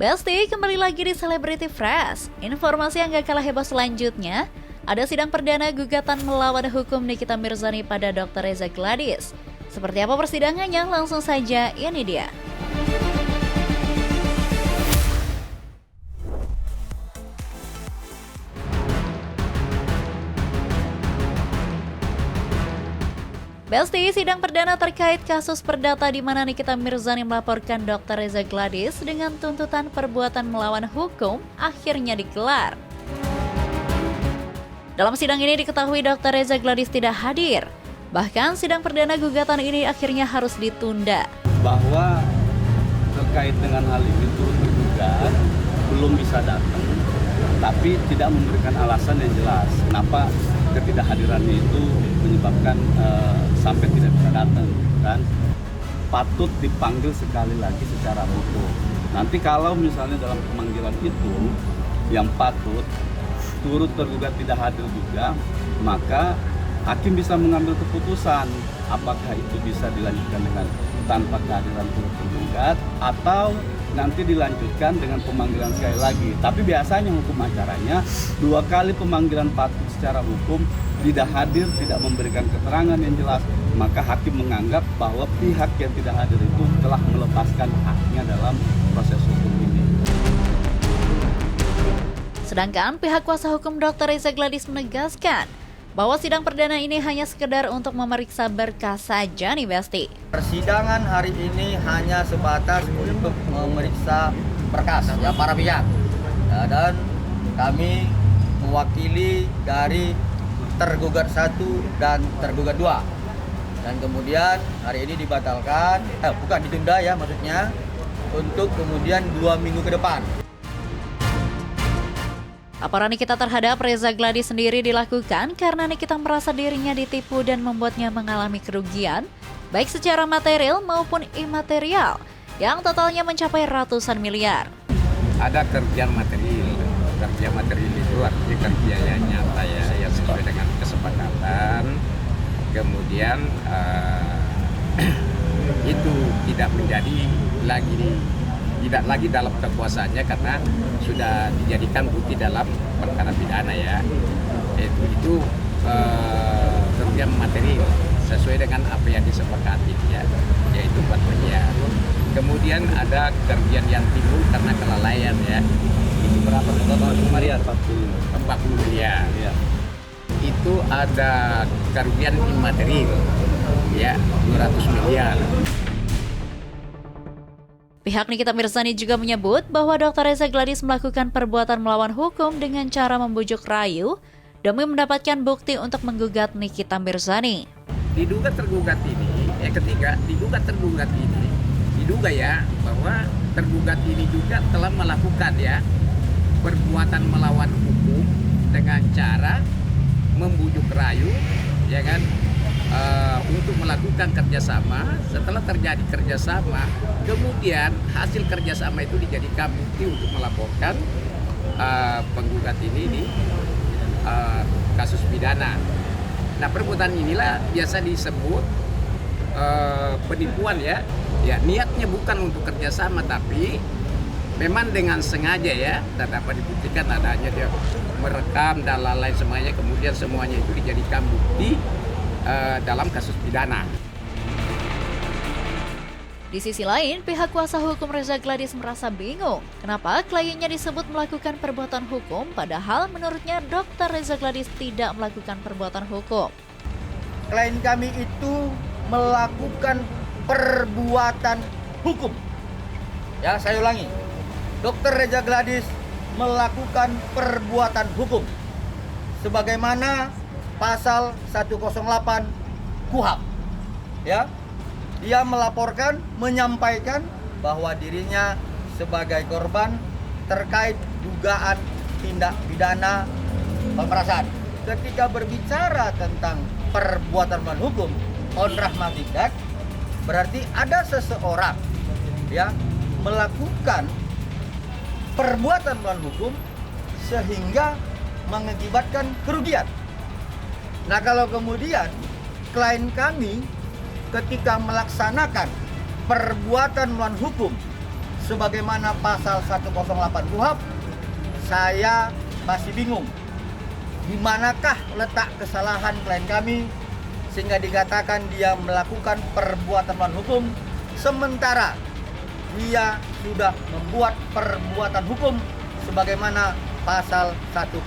Besti, kembali lagi di Celebrity Fresh. Informasi yang gak kalah heboh selanjutnya, ada sidang perdana gugatan melawan hukum Nikita Mirzani pada Dr. Reza Gladys. Seperti apa persidangannya? Langsung saja, ini dia. Besti, sidang perdana terkait kasus perdata di mana Nikita Mirzani melaporkan Dr. Reza Gladys dengan tuntutan perbuatan melawan hukum akhirnya digelar. Dalam sidang ini diketahui Dr. Reza Gladys tidak hadir. Bahkan sidang perdana gugatan ini akhirnya harus ditunda. Bahwa terkait dengan hal ini turut tergugat belum bisa datang, tapi tidak memberikan alasan yang jelas kenapa ketidakhadirannya itu menyebabkan sampai tidak bisa datang, kan? Patut dipanggil sekali lagi secara hukum. Nanti kalau misalnya dalam pemanggilan itu yang patut turut tergugat tidak hadir juga, maka hakim bisa mengambil keputusan apakah itu bisa dilanjutkan dengan tanpa kehadiran turut tergugat atau nanti dilanjutkan dengan pemanggilan sekali lagi. Tapi biasanya hukum acaranya 2 kali pemanggilan patut secara hukum tidak hadir, tidak memberikan keterangan yang jelas, maka hakim menganggap bahwa pihak yang tidak hadir itu telah melepaskan haknya dalam proses hukum ini. Sedangkan pihak kuasa hukum Dr. Reza Gladys menegaskan bahwa sidang perdana ini hanya sekedar untuk memeriksa berkas saja nih Besti. Persidangan hari ini hanya sebatas untuk memeriksa berkas ya para pihak. Ya, dan kami mewakili dari tergugat 1 dan tergugat 2. Dan kemudian hari ini dibatalkan, bukan ditunda ya maksudnya, untuk kemudian 2 minggu ke depan. Laporan Nikita terhadap Reza Gladys sendiri dilakukan karena Nikita merasa dirinya ditipu dan membuatnya mengalami kerugian, baik secara material maupun imaterial, yang totalnya mencapai ratusan miliar. Ada kerugian material itu artinya kerugian yang nyata ya, yang sesuai dengan kesepakatan. Kemudian itu tidak lagi dalam kekuasaannya karena sudah dijadikan bukti dalam perkara pidana ya. Itu kerugian material sesuai dengan apa yang disepakati ya, yaitu 4 miliar. Kemudian ada kerugian yang timbul karena kelalaian ya. Itu berapa total miliar? 40 miliar. Ya. Itu ada kerugian imaterial ya 200 miliar. Pihak Nikita Mirzani juga menyebut bahwa Dr. Reza Gladys melakukan perbuatan melawan hukum dengan cara membujuk rayu demi mendapatkan bukti untuk menggugat Nikita Mirzani. Diduga tergugat ini, diduga ya bahwa tergugat ini juga telah melakukan ya perbuatan melawan hukum dengan cara membujuk rayu, ya kan? Untuk melakukan kerjasama. Setelah terjadi kerjasama, kemudian hasil kerjasama itu dijadikan bukti untuk melaporkan penggugat ini di kasus pidana. Nah, perbuatan inilah biasa disebut penipuan ya. Ya, niatnya bukan untuk kerjasama, tapi memang dengan sengaja ya, dan dapat dibuktikan adanya dia merekam dan lain-lain semuanya, kemudian semuanya itu dijadikan bukti dalam kasus pidana. Di sisi lain, pihak kuasa hukum Reza Gladys merasa bingung kenapa kliennya disebut melakukan perbuatan hukum padahal menurutnya Dr. Reza Gladys tidak melakukan perbuatan hukum. Klien kami itu melakukan perbuatan hukum. Ya, saya ulangi. Dr. Reza Gladys melakukan perbuatan hukum sebagaimana pasal 108 KUHP. Ya. Dia melaporkan, menyampaikan bahwa dirinya sebagai korban terkait dugaan tindak pidana pemerasan. Ketika berbicara tentang perbuatan melawan hukum, on rahmat tidak, berarti ada seseorang ya melakukan perbuatan melawan hukum sehingga mengakibatkan kerugian. Nah, kalau kemudian klien kami ketika melaksanakan perbuatan melawan hukum sebagaimana pasal 108 KUHP, saya masih bingung. Di manakah letak kesalahan klien kami sehingga dikatakan dia melakukan perbuatan melawan hukum, sementara dia sudah membuat perbuatan hukum sebagaimana pasal 108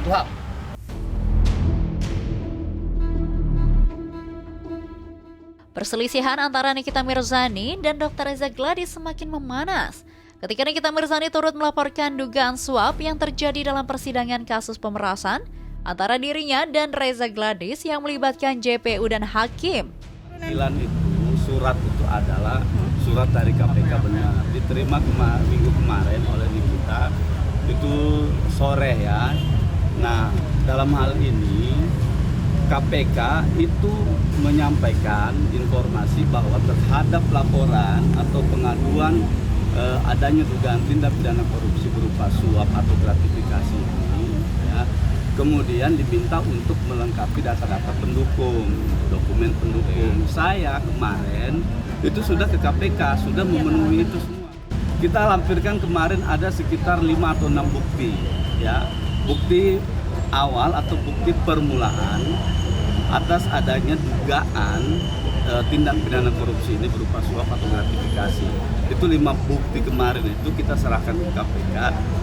KUHP. Perselisihan antara Nikita Mirzani dan Dr. Reza Gladys semakin memanas ketika Nikita Mirzani turut melaporkan dugaan suap yang terjadi dalam persidangan kasus pemerasan antara dirinya dan Reza Gladys yang melibatkan JPU dan hakim. Panggilan itu, surat itu adalah surat dari KPK, benar diterima minggu kemarin oleh Nikita itu sore ya. Nah, dalam hal ini KPK itu menyampaikan informasi bahwa terhadap laporan atau pengaduan adanya dugaan tindak pidana korupsi berupa suap atau gratifikasi ini, ya, kemudian diminta untuk melengkapi data-data pendukung, dokumen pendukung. Saya kemarin itu sudah ke KPK, sudah memenuhi itu semua. Kita lampirkan kemarin ada sekitar 5 atau 6 bukti, ya, bukti awal atau bukti permulaan atas adanya dugaan tindak pidana korupsi ini berupa suap atau gratifikasi. Itu 5 bukti kemarin itu kita serahkan ke KPK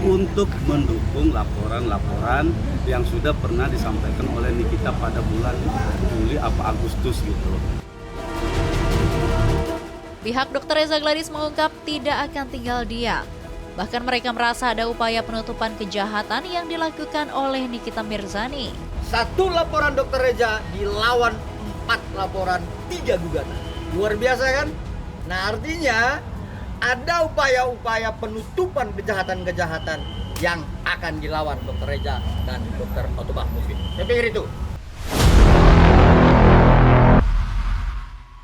untuk mendukung laporan-laporan yang sudah pernah disampaikan oleh Nikita pada bulan Juli apa Agustus gitu. Pihak Dr. Reza Gladys mengungkap tidak akan tinggal diam. Bahkan mereka merasa ada upaya penutupan kejahatan yang dilakukan oleh Nikita Mirzani. 1 laporan Dr. Reza dilawan 4 laporan, 3 gugatan. Luar biasa kan? Nah, artinya ada upaya-upaya penutupan kejahatan-kejahatan yang akan dilawan Dr. Reza dan Dr. Otobah Muslim. Saya pikir itu.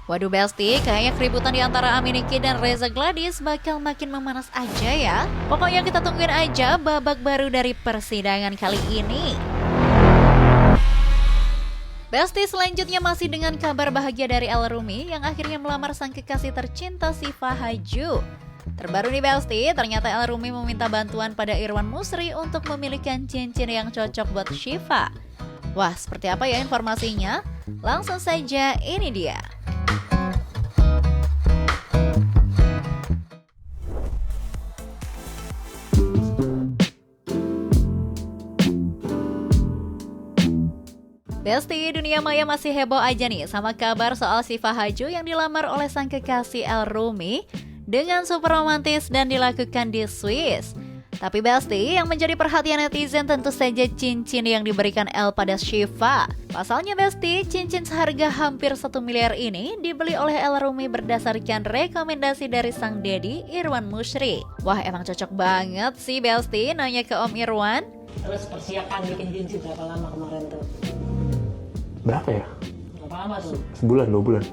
Waduh Besti, kayaknya keributan di antara Aminiki dan Reza Gladys bakal makin memanas aja ya. Pokoknya kita tungguin aja babak baru dari persidangan kali ini. Besti, selanjutnya masih dengan kabar bahagia dari El Rumi yang akhirnya melamar sang kekasih tercinta Syifa Haju. Terbaru nih Besti, ternyata El Rumi meminta bantuan pada Irwan Musri untuk memilihkan cincin yang cocok buat Syifa. Wah, seperti apa ya informasinya? Langsung saja, ini dia. Besti, dunia maya masih heboh aja nih sama kabar soal Syifa Haju yang dilamar oleh sang kekasih El Rumi dengan super romantis dan dilakukan di Swiss. Tapi Besti, yang menjadi perhatian netizen tentu saja cincin yang diberikan El pada Syifa. Pasalnya Besti, cincin seharga hampir 1 miliar ini dibeli oleh El Rumi berdasarkan rekomendasi dari sang daddy Irwan Musri. Wah, emang cocok banget sih Besti, nanya ke Om Irwan. Terus persiapan bikin cincin berapa lama kemarin tuh? Berapa ya? Berapa lama tuh? Sebulan, 2 bulan.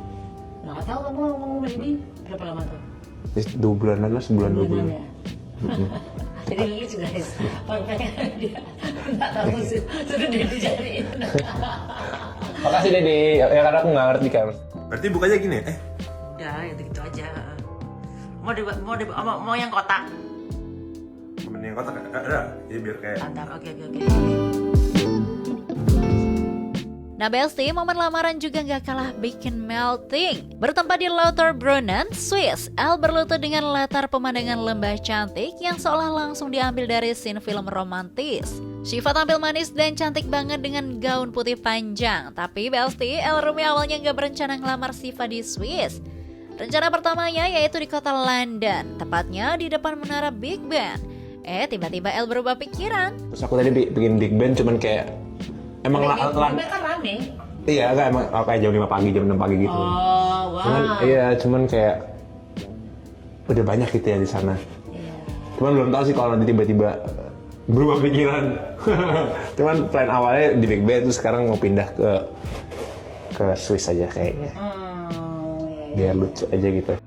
Nah, gak tau kamu ngomong ini berapa lama tuh? 2 bulan lah, sebulan 2 bulan. Ya? Jadi lucu guys, pengen dia gak tahu sudah dia dijadiin. Makasih Dede, ya karena aku gak ngerti kan. Berarti bukanya gini, Udah, gitu aja. Mau yang kotak? yang kotak ada, jadi biar kayak Antar, oke. Nah Besti, momen lamaran juga gak kalah bikin melting. Bertempat di Lauterbrunnen, Swiss, El berlutut dengan latar pemandangan lembah cantik yang seolah langsung diambil dari scene film romantis. Syifa tampil manis dan cantik banget dengan gaun putih panjang. Tapi Besti, El Rumi awalnya gak berencana ngelamar Syifa di Swiss. Rencana pertamanya yaitu di kota London, tepatnya di depan menara Big Ben. Tiba-tiba El berubah pikiran. Terus aku tadi bikin Big Ben cuman kayak emang Kan rame. iya kan emang kayak jam 5 pagi, jam 6 pagi gitu. Oh, wow. Cuman kayak udah banyak gitu ya di sana. Iya. Cuman belum tahu sih kalau nanti tiba-tiba berubah pikiran. Cuman plan awalnya di Big Ben, terus sekarang mau pindah ke Swiss aja kayaknya. Biar lucu aja gitu.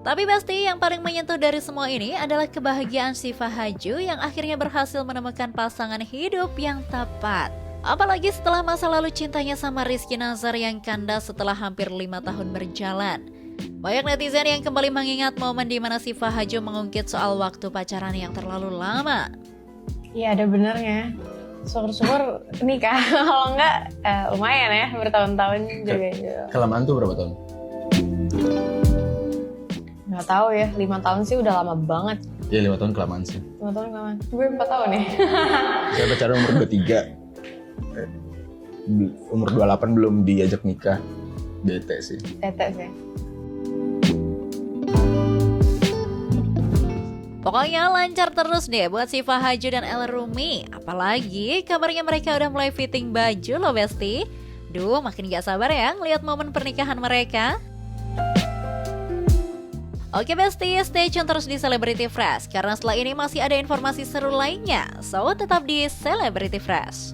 Tapi Besti, yang paling menyentuh dari semua ini adalah kebahagiaan Syifa Haju yang akhirnya berhasil menemukan pasangan hidup yang tepat. Apalagi setelah masa lalu cintanya sama Rizky Nazar yang kandas setelah hampir 5 tahun berjalan. Banyak netizen yang kembali mengingat momen di mana Syifa Hajjo mengungkit soal waktu pacaran yang terlalu lama. Iya, ada benernya. Syukur-syukur nikah. Kalau enggak, lumayan ya, bertahun-tahun juga. Kelamaan tuh berapa tahun? Nggak tahu ya, 5 tahun sih udah lama banget. Ya 5 tahun kelamaan sih. 5 tahun kelamaan. Gue 4 tahun ya. Saya pacaran umur 23. Umur 28 belum diajak nikah. Bete sih. Tete sih. Pokoknya lancar terus deh buat Syifa Hajjo dan El Rumi. Apalagi kabarnya mereka udah mulai fitting baju loh Besti. Duh, makin gak sabar ya ngeliat momen pernikahan mereka. Oke Besti, stay tune terus di Celebrity Fresh karena setelah ini masih ada informasi seru lainnya. So, tetap di Celebrity Fresh.